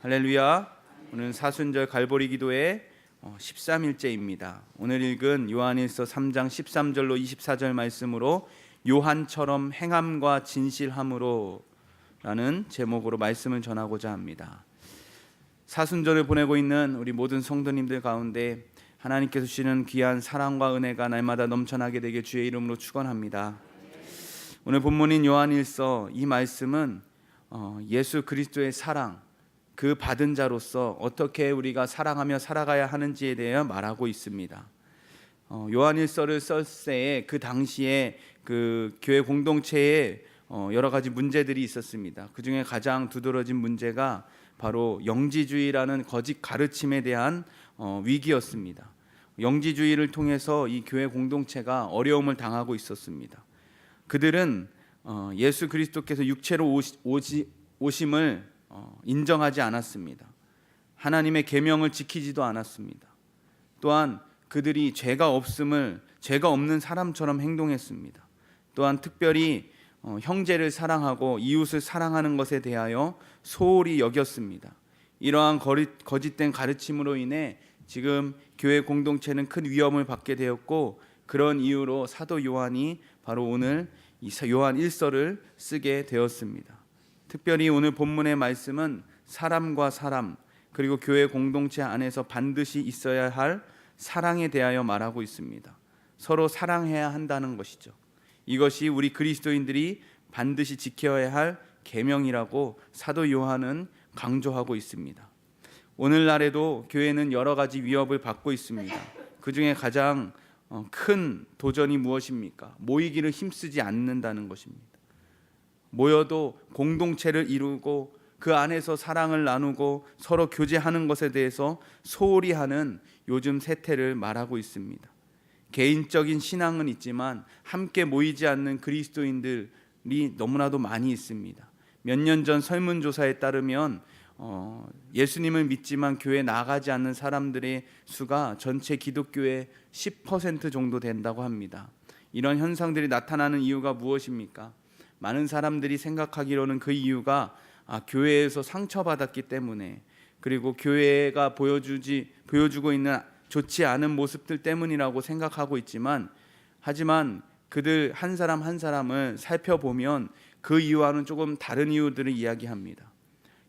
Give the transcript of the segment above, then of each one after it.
할렐루야. 오늘은 사순절 갈보리 기도의 13일째입니다. 오늘 읽은 요한일서 3장 13절로 24절 말씀으로 요한처럼 행함과 진실함으로 라는 제목으로 말씀을 전하고자 합니다. 사순절을 보내고 있는 우리 모든 성도님들 가운데 하나님께서 주시는 귀한 사랑과 은혜가 날마다 넘쳐나게 되길 주의 이름으로 축원합니다. 오늘 본문인 요한일서 이 말씀은 예수 그리스도의 사랑, 그 받은 자로서 어떻게 우리가 사랑하며 살아가야 하는지에 대해 말하고 있습니다. 요한일서를 쓸 때에 그 당시에 그 교회 공동체에 여러 가지 문제들이 있었습니다. 그 중에 가장 두드러진 문제가 바로 영지주의라는 거짓 가르침에 대한 위기였습니다. 영지주의를 통해서 이 교회 공동체가 어려움을 당하고 있었습니다. 그들은 예수 그리스도께서 육체로 오심을 인정하지 않았습니다. 하나님의 계명을 지키지도 않았습니다. 또한 그들이 죄가 없는 사람처럼 행동했습니다. 또한 특별히 형제를 사랑하고 이웃을 사랑하는 것에 대하여 소홀히 여겼습니다. 이러한 거짓된 가르침으로 인해 지금 교회 공동체는 큰 위험을 받게 되었고, 그런 이유로 사도 요한이 바로 오늘 이 요한 1서를 쓰게 되었습니다. 특별히 오늘 본문의 말씀은 사람과 사람, 그리고 교회 공동체 안에서 반드시 있어야 할 사랑에 대하여 말하고 있습니다. 서로 사랑해야 한다는 것이죠. 이것이 우리 그리스도인들이 반드시 지켜야 할 계명이라고 사도 요한은 강조하고 있습니다. 오늘날에도 교회는 여러 가지 위협을 받고 있습니다. 그 중에 가장 큰 도전이 무엇입니까? 모이기를 힘쓰지 않는다는 것입니다. 모여도 공동체를 이루고 그 안에서 사랑을 나누고 서로 교제하는 것에 대해서 소홀히 하는 요즘 세태를 말하고 있습니다. 개인적인 신앙은 있지만 함께 모이지 않는 그리스도인들이 너무나도 많이 있습니다. 몇 년 전 설문조사에 따르면 예수님을 믿지만 교회에 나가지 않는 사람들의 수가 전체 기독교의 10% 정도 된다고 합니다. 이런 현상들이 나타나는 이유가 무엇입니까? 많은 사람들이 생각하기로는 그 이유가 교회에서 상처받았기 때문에, 그리고 교회가 보여주고 있는 좋지 않은 모습들 때문이라고 생각하고 있지만, 하지만 그들 한 사람 한 사람을 살펴보면 그 이유와는 조금 다른 이유들을 이야기합니다.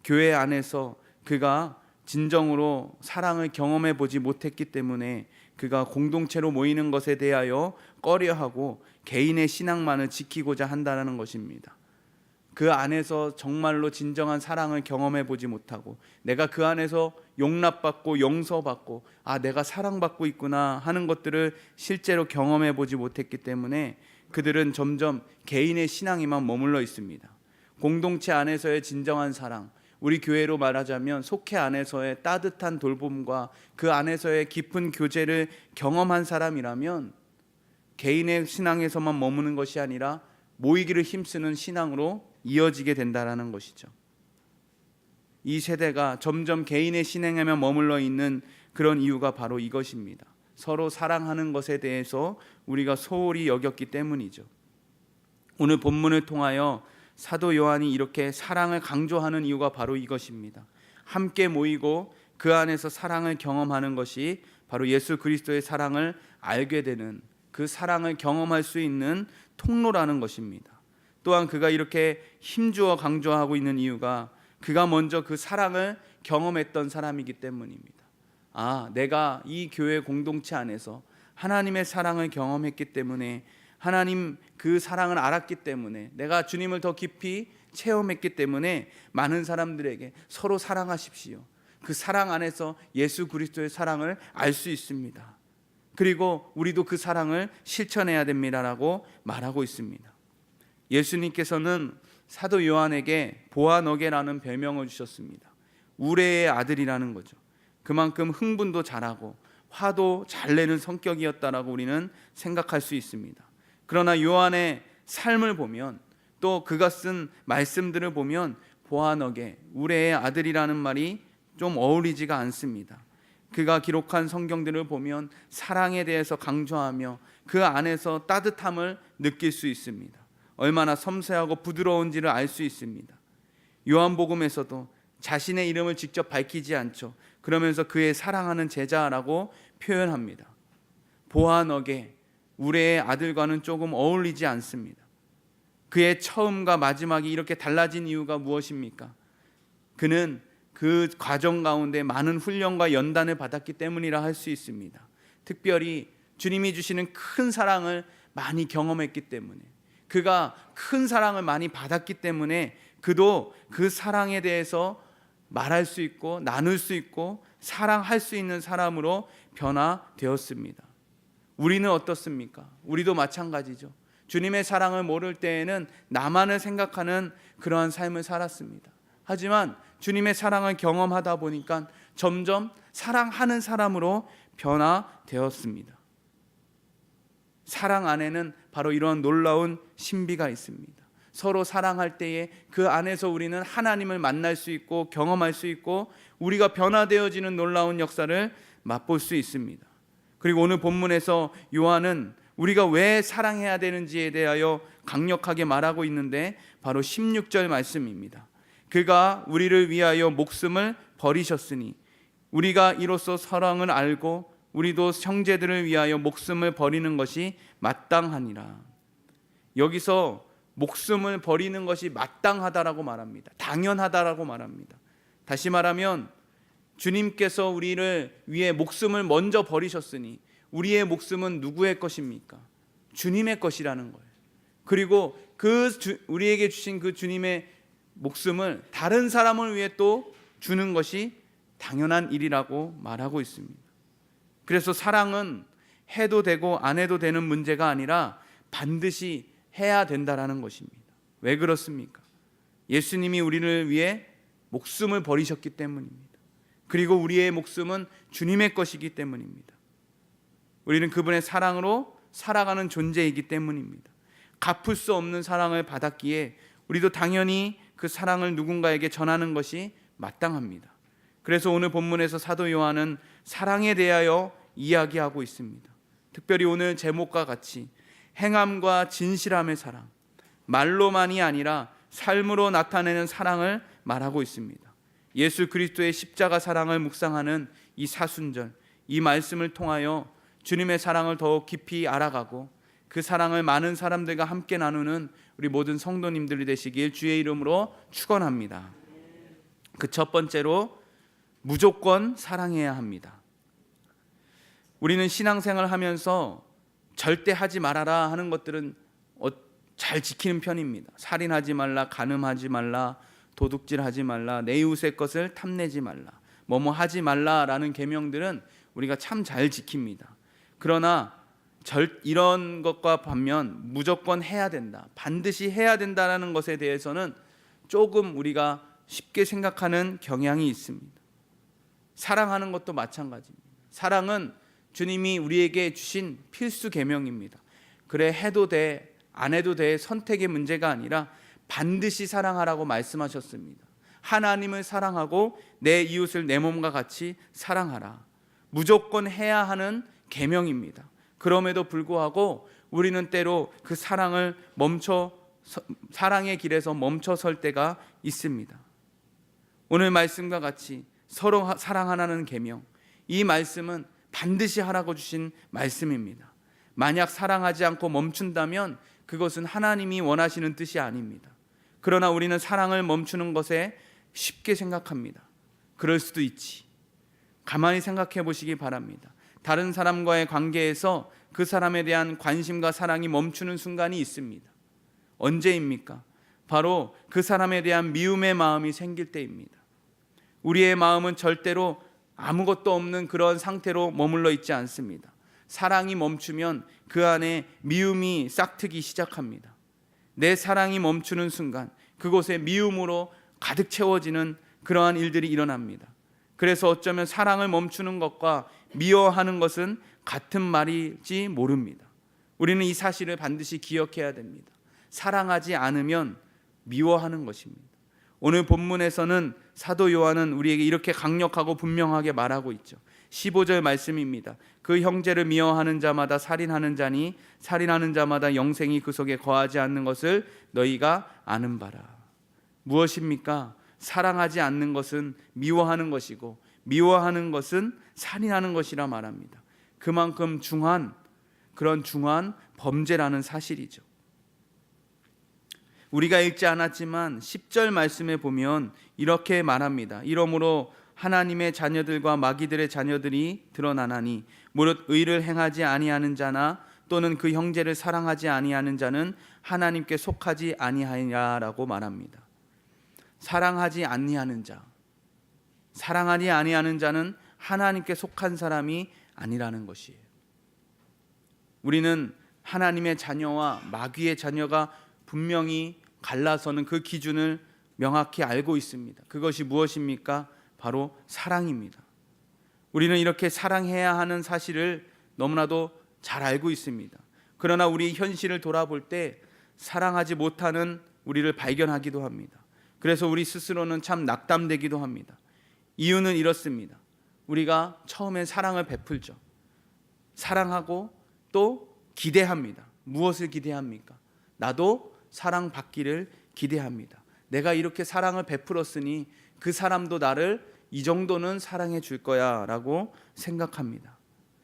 교회 안에서 그가 진정으로 사랑을 경험해 보지 못했기 때문에 그가 공동체로 모이는 것에 대하여 꺼려하고 개인의 신앙만을 지키고자 한다는 것입니다. 그 안에서 정말로 진정한 사랑을 경험해 보지 못하고, 내가 그 안에서 용납받고 용서받고 내가 사랑받고 있구나 하는 것들을 실제로 경험해 보지 못했기 때문에 그들은 점점 개인의 신앙에만 머물러 있습니다. 공동체 안에서의 진정한 사랑, 우리 교회로 말하자면 속회 안에서의 따뜻한 돌봄과 그 안에서의 깊은 교제를 경험한 사람이라면 개인의 신앙에서만 머무는 것이 아니라 모이기를 힘쓰는 신앙으로 이어지게 된다는 것이죠. 이 세대가 점점 개인의 신앙에만 머물러 있는 그런 이유가 바로 이것입니다. 서로 사랑하는 것에 대해서 우리가 소홀히 여겼기 때문이죠. 오늘 본문을 통하여 사도 요한이 이렇게 사랑을 강조하는 이유가 바로 이것입니다. 함께 모이고 그 안에서 사랑을 경험하는 것이 바로 예수 그리스도의 사랑을 알게 되는, 그 사랑을 경험할 수 있는 통로라는 것입니다. 또한 그가 이렇게 힘주어 강조하고 있는 이유가 그가 먼저 그 사랑을 경험했던 사람이기 때문입니다. 내가 이 교회 공동체 안에서 하나님의 사랑을 경험했기 때문에, 하나님 그 사랑을 알았기 때문에, 내가 주님을 더 깊이 체험했기 때문에 많은 사람들에게 서로 사랑하십시오, 그 사랑 안에서 예수 그리스도의 사랑을 알 수 있습니다. 그리고 우리도 그 사랑을 실천해야 됩니다라고 말하고 있습니다. 예수님께서는 사도 요한에게 보아너게라는 별명을 주셨습니다. 우레의 아들이라는 거죠. 그만큼 흥분도 잘하고 화도 잘 내는 성격이었다라고 우리는 생각할 수 있습니다. 그러나 요한의 삶을 보면, 또 그가 쓴 말씀들을 보면 보아너게, 우레의 아들이라는 말이 좀 어울리지가 않습니다. 그가 기록한 성경들을 보면 사랑에 대해서 강조하며 그 안에서 따뜻함을 느낄 수 있습니다. 얼마나 섬세하고 부드러운지를 알 수 있습니다. 요한복음에서도 자신의 이름을 직접 밝히지 않죠. 그러면서 그의 사랑하는 제자라고 표현합니다. 보아너게, 우레의 아들과는 조금 어울리지 않습니다. 그의 처음과 마지막이 이렇게 달라진 이유가 무엇입니까? 그는 그 과정 가운데 많은 훈련과 연단을 받았기 때문이라 할 수 있습니다. 특별히 주님이 주시는 큰 사랑을 많이 경험했기 때문에, 그가 큰 사랑을 많이 받았기 때문에 그도 그 사랑에 대해서 말할 수 있고 나눌 수 있고 사랑할 수 있는 사람으로 변화되었습니다. 우리는 어떻습니까? 우리도 마찬가지죠. 주님의 사랑을 모를 때에는 나만을 생각하는 그러한 삶을 살았습니다. 하지만 주님의 사랑을 경험하다 보니까 점점 사랑하는 사람으로 변화되었습니다. 사랑 안에는 바로 이런 놀라운 신비가 있습니다. 서로 사랑할 때에 그 안에서 우리는 하나님을 만날 수 있고 경험할 수 있고 우리가 변화되어지는 놀라운 역사를 맛볼 수 있습니다. 그리고 오늘 본문에서 요한은 우리가 왜 사랑해야 되는지에 대하여 강력하게 말하고 있는데 바로 16절 말씀입니다. 그가 우리를 위하여 목숨을 버리셨으니 우리가 이로써 사랑을 알고 우리도 형제들을 위하여 목숨을 버리는 것이 마땅하니라. 여기서 목숨을 버리는 것이 마땅하다라고 말합니다. 당연하다라고 말합니다. 다시 말하면 주님께서 우리를 위해 목숨을 먼저 버리셨으니 우리의 목숨은 누구의 것입니까? 주님의 것이라는 거예요. 그리고 우리에게 주신 그 주님의 목숨을 다른 사람을 위해 또 주는 것이 당연한 일이라고 말하고 있습니다. 그래서 사랑은 해도 되고 안 해도 되는 문제가 아니라 반드시 해야 된다라는 것입니다. 왜 그렇습니까? 예수님이 우리를 위해 목숨을 버리셨기 때문입니다. 그리고 우리의 목숨은 주님의 것이기 때문입니다. 우리는 그분의 사랑으로 살아가는 존재이기 때문입니다. 갚을 수 없는 사랑을 받았기에 우리도 당연히 그 사랑을 누군가에게 전하는 것이 마땅합니다. 그래서 오늘 본문에서 사도 요한은 사랑에 대하여 이야기하고 있습니다. 특별히 오늘 제목과 같이 행함과 진실함의 사랑, 말로만이 아니라 삶으로 나타내는 사랑을 말하고 있습니다. 예수 그리스도의 십자가 사랑을 묵상하는 이 사순절, 이 말씀을 통하여 주님의 사랑을 더욱 깊이 알아가고 그 사랑을 많은 사람들과 함께 나누는 우리 모든 성도님들이 되시길 주의 이름으로 축원합니다. 그 첫 번째로 무조건 사랑해야 합니다. 우리는 신앙생활을 하면서 절대 하지 말아라 하는 것들은 잘 지키는 편입니다. 살인하지 말라, 간음하지 말라, 도둑질하지 말라, 내 이웃의 것을 탐내지 말라, 뭐뭐 하지 말라라는 계명들은 우리가 참 잘 지킵니다. 그러나 이런 것과 반면 무조건 해야 된다, 반드시 해야 된다라는 것에 대해서는 조금 우리가 쉽게 생각하는 경향이 있습니다. 사랑하는 것도 마찬가지입니다. 사랑은 주님이 우리에게 주신 필수 계명입니다. 그래 해도 돼, 안 해도 돼 선택의 문제가 아니라 반드시 사랑하라고 말씀하셨습니다. 하나님을 사랑하고 내 이웃을 내 몸과 같이 사랑하라. 무조건 해야 하는 계명입니다. 그럼에도 불구하고 우리는 때로 그 사랑의 길에서 멈춰설 때가 있습니다. 오늘 말씀과 같이 서로 사랑하라는 계명, 이 말씀은 반드시 하라고 주신 말씀입니다. 만약 사랑하지 않고 멈춘다면 그것은 하나님이 원하시는 뜻이 아닙니다. 그러나 우리는 사랑을 멈추는 것에 쉽게 생각합니다. 그럴 수도 있지. 가만히 생각해 보시기 바랍니다. 다른 사람과의 관계에서 그 사람에 대한 관심과 사랑이 멈추는 순간이 있습니다. 언제입니까? 바로 그 사람에 대한 미움의 마음이 생길 때입니다. 우리의 마음은 절대로 아무것도 없는 그런 상태로 머물러 있지 않습니다. 사랑이 멈추면 그 안에 미움이 싹트기 시작합니다. 내 사랑이 멈추는 순간 그곳에 미움으로 가득 채워지는 그러한 일들이 일어납니다. 그래서 어쩌면 사랑을 멈추는 것과 미워하는 것은 같은 말일지 모릅니다. 우리는 이 사실을 반드시 기억해야 됩니다. 사랑하지 않으면 미워하는 것입니다. 오늘 본문에서는 사도 요한은 우리에게 이렇게 강력하고 분명하게 말하고 있죠. 15절 말씀입니다. 그 형제를 미워하는 자마다 살인하는 자니 살인하는 자마다 영생이 그 속에 거하지 않는 것을 너희가 아는 바라. 무엇입니까? 사랑하지 않는 것은 미워하는 것이고 미워하는 것은 살인하는 것이라 말합니다. 그만큼 중한 범죄라는 사실이죠. 우리가 읽지 않았지만 10절 말씀에 보면 이렇게 말합니다. 이러므로 하나님의 자녀들과 마귀들의 자녀들이 드러나나니 무릇 의를 행하지 아니하는 자나 또는 그 형제를 사랑하지 아니하는 자는 하나님께 속하지 아니하리라라고 말합니다. 사랑하지 아니하는 자는 하나님께 속한 사람이 아니라는 것이에요. 우리는 하나님의 자녀와 마귀의 자녀가 분명히 갈라서는 그 기준을 명확히 알고 있습니다. 그것이 무엇입니까? 바로 사랑입니다. 우리는 이렇게 사랑해야 하는 사실을 너무나도 잘 알고 있습니다. 그러나 우리 현실을 돌아볼 때 사랑하지 못하는 우리를 발견하기도 합니다. 그래서 우리 스스로는 참 낙담되기도 합니다. 이유는 이렇습니다. 우리가 처음엔 사랑을 베풀죠. 사랑하고 또 기대합니다. 무엇을 기대합니까? 나도 사랑받기를 기대합니다. 내가 이렇게 사랑을 베풀었으니 그 사람도 나를 이 정도는 사랑해 줄 거야 라고 생각합니다.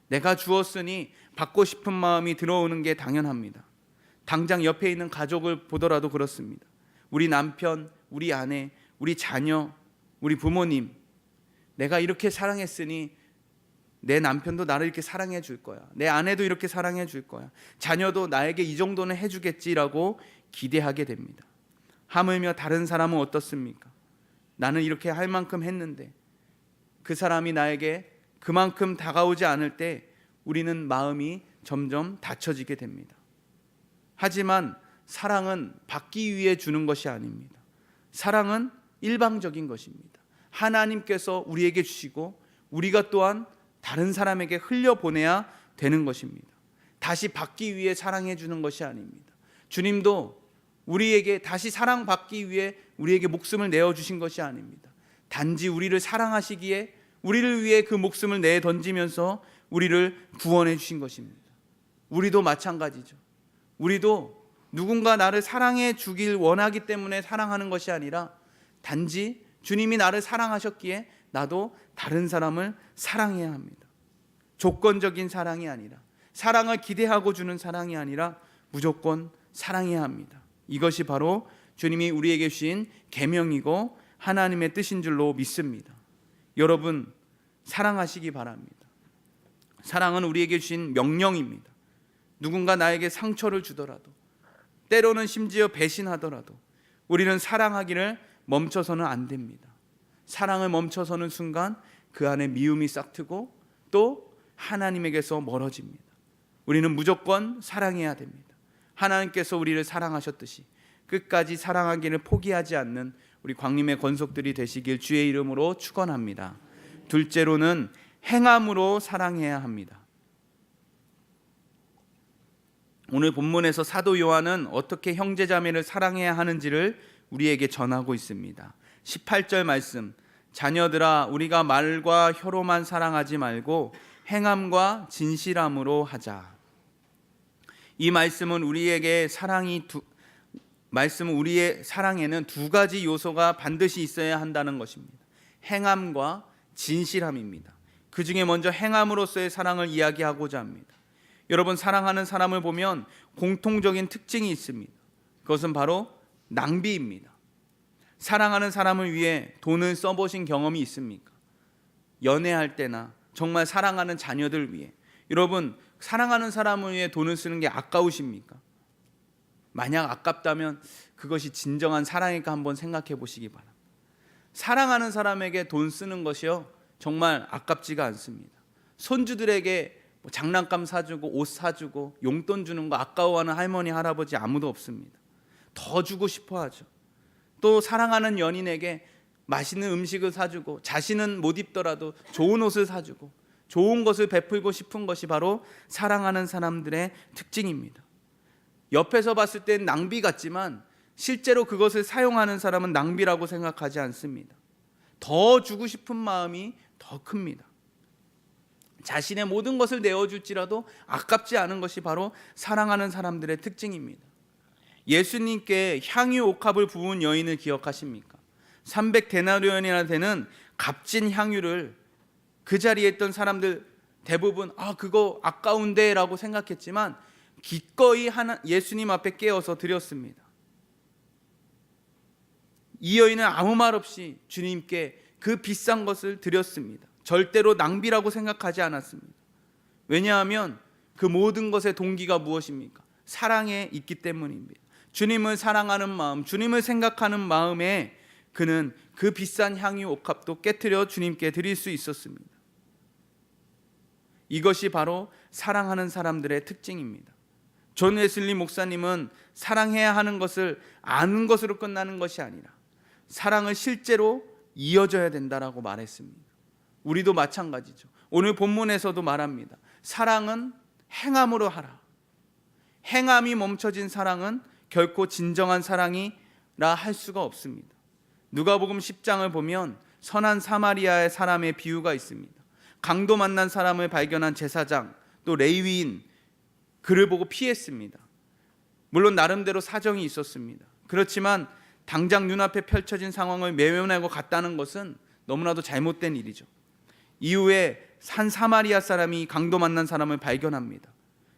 내가 주었으니 받고 싶은 마음이 들어오는 게 당연합니다. 당장 옆에 있는 가족을 보더라도 그렇습니다. 우리 남편, 우리 아내, 우리 자녀, 우리 부모님, 내가 이렇게 사랑했으니 내 남편도 나를 이렇게 사랑해 줄 거야. 내 아내도 이렇게 사랑해 줄 거야. 자녀도 나에게 이 정도는 해주겠지라고 기대하게 됩니다. 하물며 다른 사람은 어떻습니까? 나는 이렇게 할 만큼 했는데 그 사람이 나에게 그만큼 다가오지 않을 때 우리는 마음이 점점 닫혀지게 됩니다. 하지만 사랑은 받기 위해 주는 것이 아닙니다. 사랑은 일방적인 것입니다. 하나님께서 우리에게 주시고 우리가 또한 다른 사람에게 흘려보내야 되는 것입니다. 다시 받기 위해 사랑해 주는 것이 아닙니다. 주님도 우리에게 다시 사랑받기 위해 우리에게 목숨을 내어주신 것이 아닙니다. 단지 우리를 사랑하시기에 우리를 위해 그 목숨을 내던지면서 우리를 구원해 주신 것입니다. 우리도 마찬가지죠. 우리도 누군가 나를 사랑해 주길 원하기 때문에 사랑하는 것이 아니라 단지 주님이 나를 사랑하셨기에 나도 다른 사람을 사랑해야 합니다. 조건적인 사랑이 아니라, 사랑을 기대하고 주는 사랑이 아니라 무조건 사랑해야 합니다. 이것이 바로 주님이 우리에게 주신 계명이고 하나님의 뜻인 줄로 믿습니다. 여러분, 사랑하시기 바랍니다. 사랑은 우리에게 주신 명령입니다. 누군가 나에게 상처를 주더라도, 때로는 심지어 배신하더라도 우리는 사랑하기를 멈춰서는 안 됩니다. 사랑을 멈춰서는 순간 그 안에 미움이 싹트고 또 하나님에게서 멀어집니다. 우리는 무조건 사랑해야 됩니다. 하나님께서 우리를 사랑하셨듯이 끝까지 사랑하기를 포기하지 않는 우리 광림의 권속들이 되시길 주의 이름으로 축원합니다. 둘째로는 행함으로 사랑해야 합니다. 오늘 본문에서 사도 요한은 어떻게 형제자매를 사랑해야 하는지를 우리에게 전하고 있습니다. 18절 말씀, 자녀들아 우리가 말과 혀로만 사랑하지 말고 행함과 진실함으로 하자. 이 말씀은 우리의 사랑에는 두 가지 요소가 반드시 있어야 한다는 것입니다. 행함과 진실함입니다. 그 중에 먼저 행함으로서의 사랑을 이야기하고자 합니다. 여러분, 사랑하는 사람을 보면 공통적인 특징이 있습니다. 그것은 바로 낭비입니다. 사랑하는 사람을 위해 돈을 써보신 경험이 있습니까? 연애할 때나 정말 사랑하는 자녀들 위해, 여러분, 사랑하는 사람을 위해 돈을 쓰는 게 아까우십니까? 만약 아깝다면 그것이 진정한 사랑일까 한번 생각해 보시기 바랍니다. 사랑하는 사람에게 돈 쓰는 것이요, 정말 아깝지가 않습니다. 손주들에게 장난감 사주고 옷 사주고 용돈 주는 거 아까워하는 할머니 할아버지 아무도 없습니다. 더 주고 싶어 하죠. 또 사랑하는 연인에게 맛있는 음식을 사주고 자신은 못 입더라도 좋은 옷을 사주고 좋은 것을 베풀고 싶은 것이 바로 사랑하는 사람들의 특징입니다. 옆에서 봤을 땐 낭비 같지만 실제로 그것을 사용하는 사람은 낭비라고 생각하지 않습니다. 더 주고 싶은 마음이 더 큽니다. 자신의 모든 것을 내어줄지라도 아깝지 않은 것이 바로 사랑하는 사람들의 특징입니다. 예수님께 향유 옥합을 부은 여인을 기억하십니까? 300데나리온이나 되는 값진 향유를 그 자리에 있던 사람들 대부분 그거 아까운데 라고 생각했지만 기꺼이 예수님 앞에 깨어서 드렸습니다. 이 여인은 아무 말 없이 주님께 그 비싼 것을 드렸습니다. 절대로 낭비라고 생각하지 않았습니다. 왜냐하면 그 모든 것의 동기가 무엇입니까? 사랑에 있기 때문입니다. 주님을 사랑하는 마음, 주님을 생각하는 마음에 그는 그 비싼 향유 옥합도 깨트려 주님께 드릴 수 있었습니다. 이것이 바로 사랑하는 사람들의 특징입니다. 존 웨슬리 목사님은 사랑해야 하는 것을 아는 것으로 끝나는 것이 아니라 사랑을 실제로 이어져야 된다라고 말했습니다. 우리도 마찬가지죠. 오늘 본문에서도 말합니다. 사랑은 행함으로 하라. 행함이 멈춰진 사랑은 결코 진정한 사랑이라 할 수가 없습니다. 누가복음 10장을 보면 선한 사마리아의 사람의 비유가 있습니다. 강도 만난 사람을 발견한 제사장 또 레위인 그를 보고 피했습니다. 물론 나름대로 사정이 있었습니다. 그렇지만 당장 눈앞에 펼쳐진 상황을 외면하고 갔다는 것은 너무나도 잘못된 일이죠. 이후에 산 사마리아 사람이 강도 만난 사람을 발견합니다.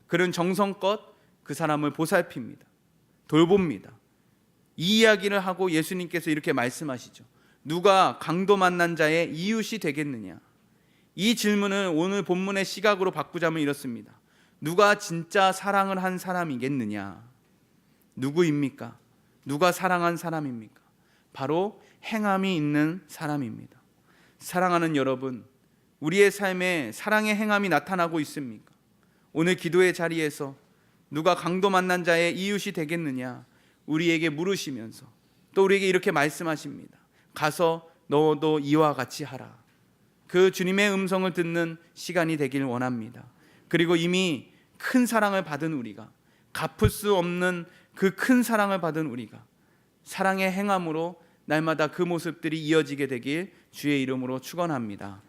그는 정성껏 그 사람을 보살핍니다. 돌봅니다. 이 이야기를 하고 예수님께서 이렇게 말씀하시죠. 누가 강도 만난 자의 이웃이 되겠느냐? 이 질문을 오늘 본문의 시각으로 바꾸자면 이렇습니다. 누가 진짜 사랑을 한 사람이겠느냐? 누구입니까? 누가 사랑한 사람입니까? 바로 행함이 있는 사람입니다. 사랑하는 여러분, 우리의 삶에 사랑의 행함이 나타나고 있습니까? 오늘 기도의 자리에서 누가 강도 만난 자의 이웃이 되겠느냐 우리에게 물으시면서 또 우리에게 이렇게 말씀하십니다. 가서 너도 이와 같이 하라. 그 주님의 음성을 듣는 시간이 되길 원합니다. 그리고 이미 큰 사랑을 받은 우리가, 갚을 수 없는 그 큰 사랑을 받은 우리가 사랑의 행함으로 날마다 그 모습들이 이어지게 되길 주의 이름으로 축원합니다.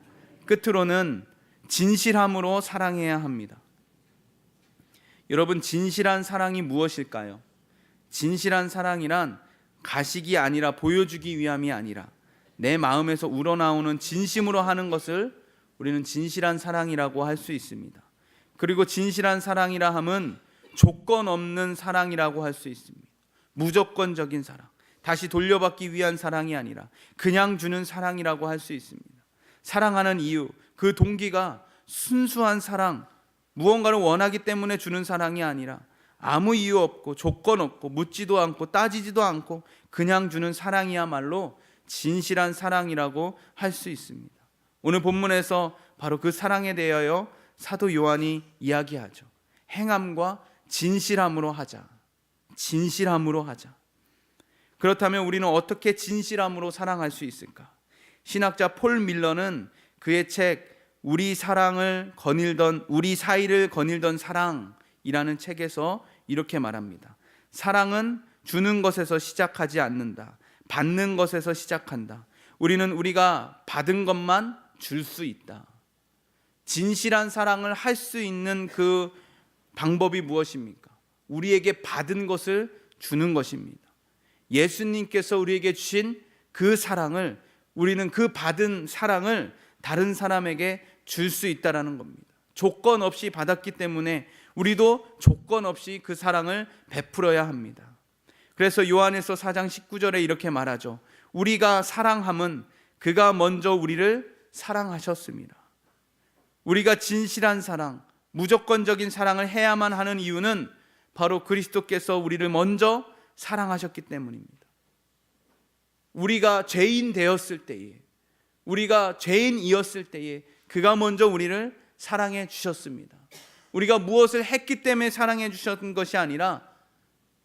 끝으로는 진실함으로 사랑해야 합니다. 여러분, 진실한 사랑이 무엇일까요? 진실한 사랑이란 가식이 아니라 보여주기 위함이 아니라 내 마음에서 우러나오는 진심으로 하는 것을 우리는 진실한 사랑이라고 할 수 있습니다. 그리고 진실한 사랑이라 함은 조건 없는 사랑이라고 할 수 있습니다. 무조건적인 사랑, 다시 돌려받기 위한 사랑이 아니라 그냥 주는 사랑이라고 할 수 있습니다. 사랑하는 이유, 그 동기가 순수한 사랑, 무언가를 원하기 때문에 주는 사랑이 아니라 아무 이유 없고 조건 없고 묻지도 않고 따지지도 않고 그냥 주는 사랑이야말로 진실한 사랑이라고 할 수 있습니다. 오늘 본문에서 바로 그 사랑에 대하여 사도 요한이 이야기하죠. 행함과 진실함으로 하자. 진실함으로 하자. 그렇다면 우리는 어떻게 진실함으로 사랑할 수 있을까? 신학자 폴 밀러는 그의 책 우리 사이를 거닐던 사랑이라는 책에서 이렇게 말합니다. 사랑은 주는 것에서 시작하지 않는다. 받는 것에서 시작한다. 우리는 우리가 받은 것만 줄 수 있다. 진실한 사랑을 할 수 있는 그 방법이 무엇입니까? 우리에게 받은 것을 주는 것입니다. 예수님께서 우리에게 주신 그 사랑을, 우리는 그 받은 사랑을 다른 사람에게 줄 수 있다라는 겁니다. 조건 없이 받았기 때문에 우리도 조건 없이 그 사랑을 베풀어야 합니다. 그래서 요한에서 4장 19절에 이렇게 말하죠. 우리가 사랑함은 그가 먼저 우리를 사랑하셨습니다. 우리가 진실한 사랑, 무조건적인 사랑을 해야만 하는 이유는 바로 그리스도께서 우리를 먼저 사랑하셨기 때문입니다. 우리가 죄인 되었을 때에, 우리가 죄인이었을 때에 그가 먼저 우리를 사랑해 주셨습니다. 우리가 무엇을 했기 때문에 사랑해 주셨던 것이 아니라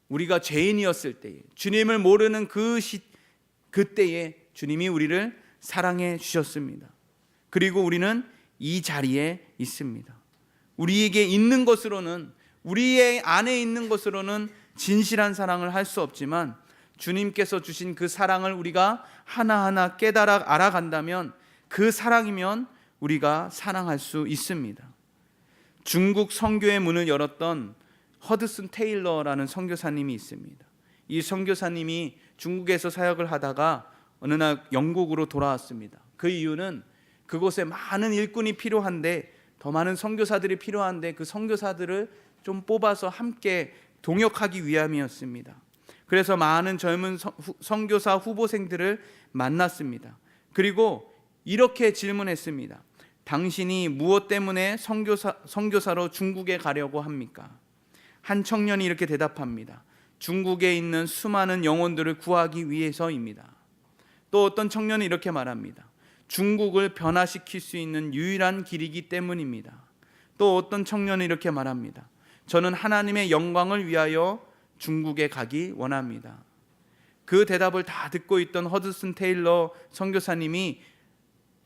우리가 죄인이었을 때에, 주님을 모르는 그때에 주님이 우리를 사랑해 주셨습니다. 그리고 우리는 이 자리에 있습니다. 우리에게 있는 것으로는, 우리의 안에 있는 것으로는 진실한 사랑을 할 수 없지만 주님께서 주신 그 사랑을 우리가 하나하나 깨달아 알아간다면 그 사랑이면 우리가 사랑할 수 있습니다. 중국 선교의 문을 열었던 허드슨 테일러라는 선교사님이 있습니다. 이 선교사님이 중국에서 사역을 하다가 어느 날 영국으로 돌아왔습니다. 그 이유는 그곳에 많은 일꾼이 필요한데, 더 많은 선교사들이 필요한데 그 선교사들을 좀 뽑아서 함께 동역하기 위함이었습니다. 그래서 많은 젊은 선교사 후보생들을 만났습니다. 그리고 이렇게 질문했습니다. 당신이 무엇 때문에 선교사로 중국에 가려고 합니까? 한 청년이 이렇게 대답합니다. 중국에 있는 수많은 영혼들을 구하기 위해서입니다. 또 어떤 청년은 이렇게 말합니다. 중국을 변화시킬 수 있는 유일한 길이기 때문입니다. 또 어떤 청년은 이렇게 말합니다. 저는 하나님의 영광을 위하여 중국에 가기 원합니다. 그 대답을 다 듣고 있던 허드슨 테일러 선교사님이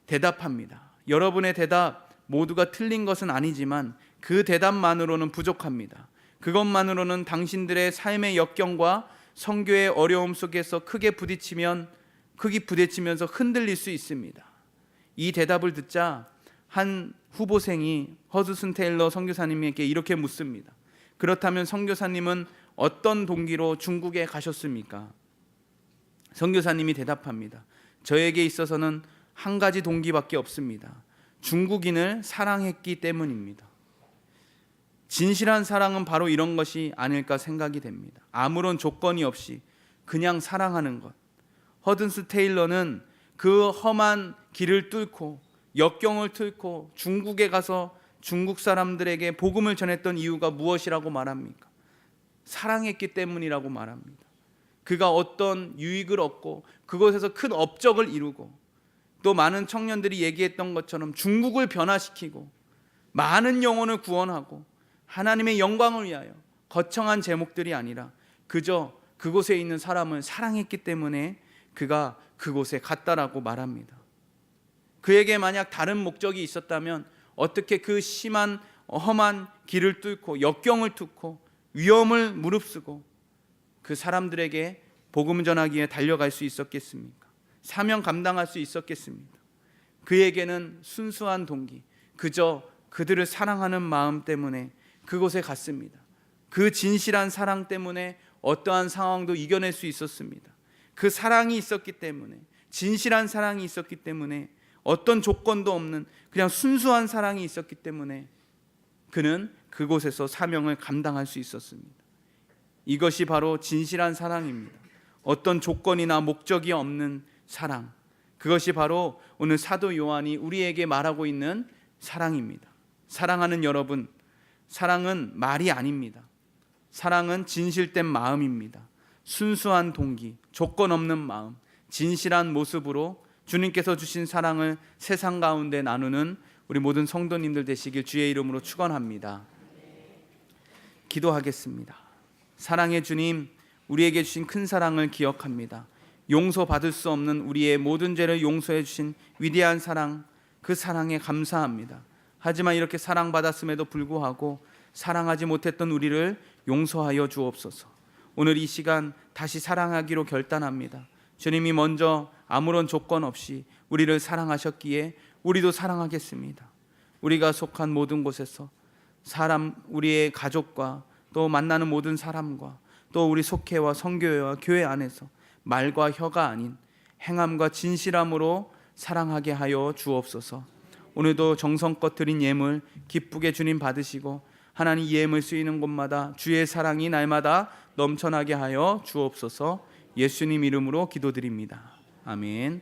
대답합니다. 여러분의 대답 모두가 틀린 것은 아니지만 그 대답만으로는 부족합니다. 그것만으로는 당신들의 삶의 역경과 선교의 어려움 속에서 크게 부딪히면서 흔들릴 수 있습니다. 이 대답을 듣자 한 후보생이 허드슨 테일러 선교사님에게 이렇게 묻습니다. 그렇다면 선교사님은 어떤 동기로 중국에 가셨습니까? 선교사님이 대답합니다. 저에게 있어서는 한 가지 동기밖에 없습니다. 중국인을 사랑했기 때문입니다. 진실한 사랑은 바로 이런 것이 아닐까 생각이 됩니다. 아무런 조건이 없이 그냥 사랑하는 것. 허든스 테일러는 그 험한 길을 뚫고 역경을 뚫고 중국에 가서 중국 사람들에게 복음을 전했던 이유가 무엇이라고 말합니까? 사랑했기 때문이라고 말합니다. 그가 어떤 유익을 얻고 그곳에서 큰 업적을 이루고 또 많은 청년들이 얘기했던 것처럼 중국을 변화시키고 많은 영혼을 구원하고 하나님의 영광을 위하여 거창한 제목들이 아니라 그저 그곳에 있는 사람을 사랑했기 때문에 그가 그곳에 갔다라고 말합니다. 그에게 만약 다른 목적이 있었다면 어떻게 그 심한 험한 길을 뚫고 역경을 뚫고 위험을 무릅쓰고 그 사람들에게 복음 전하기에 달려갈 수 있었겠습니까? 사명 감당할 수 있었겠습니까? 그에게는 순수한 동기, 그저 그들을 사랑하는 마음 때문에 그곳에 갔습니다. 그 진실한 사랑 때문에 어떠한 상황도 이겨낼 수 있었습니다. 그 사랑이 있었기 때문에, 진실한 사랑이 있었기 때문에, 어떤 조건도 없는 그냥 순수한 사랑이 있었기 때문에 그는 그곳에서 사명을 감당할 수 있었습니다. 이것이 바로 진실한 사랑입니다. 어떤 조건이나 목적이 없는 사랑, 그것이 바로 오늘 사도 요한이 우리에게 말하고 있는 사랑입니다. 사랑하는 여러분, 사랑은 말이 아닙니다. 사랑은 진실된 마음입니다. 순수한 동기, 조건 없는 마음, 진실한 모습으로 주님께서 주신 사랑을 세상 가운데 나누는 우리 모든 성도님들 되시길 주의 이름으로 축원합니다. 기도하겠습니다. 사랑의 주님, 우리에게 주신 큰 사랑을 기억합니다. 용서받을 수 없는 우리의 모든 죄를 용서해 주신 위대한 사랑, 그 사랑에 감사합니다. 하지만 이렇게 사랑받았음에도 불구하고 사랑하지 못했던 우리를 용서하여 주옵소서. 오늘 이 시간 다시 사랑하기로 결단합니다. 주님이 먼저 아무런 조건 없이 우리를 사랑하셨기에 우리도 사랑하겠습니다. 우리가 속한 모든 곳에서 우리의 가족과 또 만나는 모든 사람과 또 우리 속회와 선교회와 교회 안에서 말과 혀가 아닌 행함과 진실함으로 사랑하게 하여 주옵소서. 오늘도 정성껏 드린 예물 기쁘게 주님 받으시고 하나님 예물 쓰이는 곳마다 주의 사랑이 날마다 넘쳐나게 하여 주옵소서. 예수님 이름으로 기도드립니다. 아멘.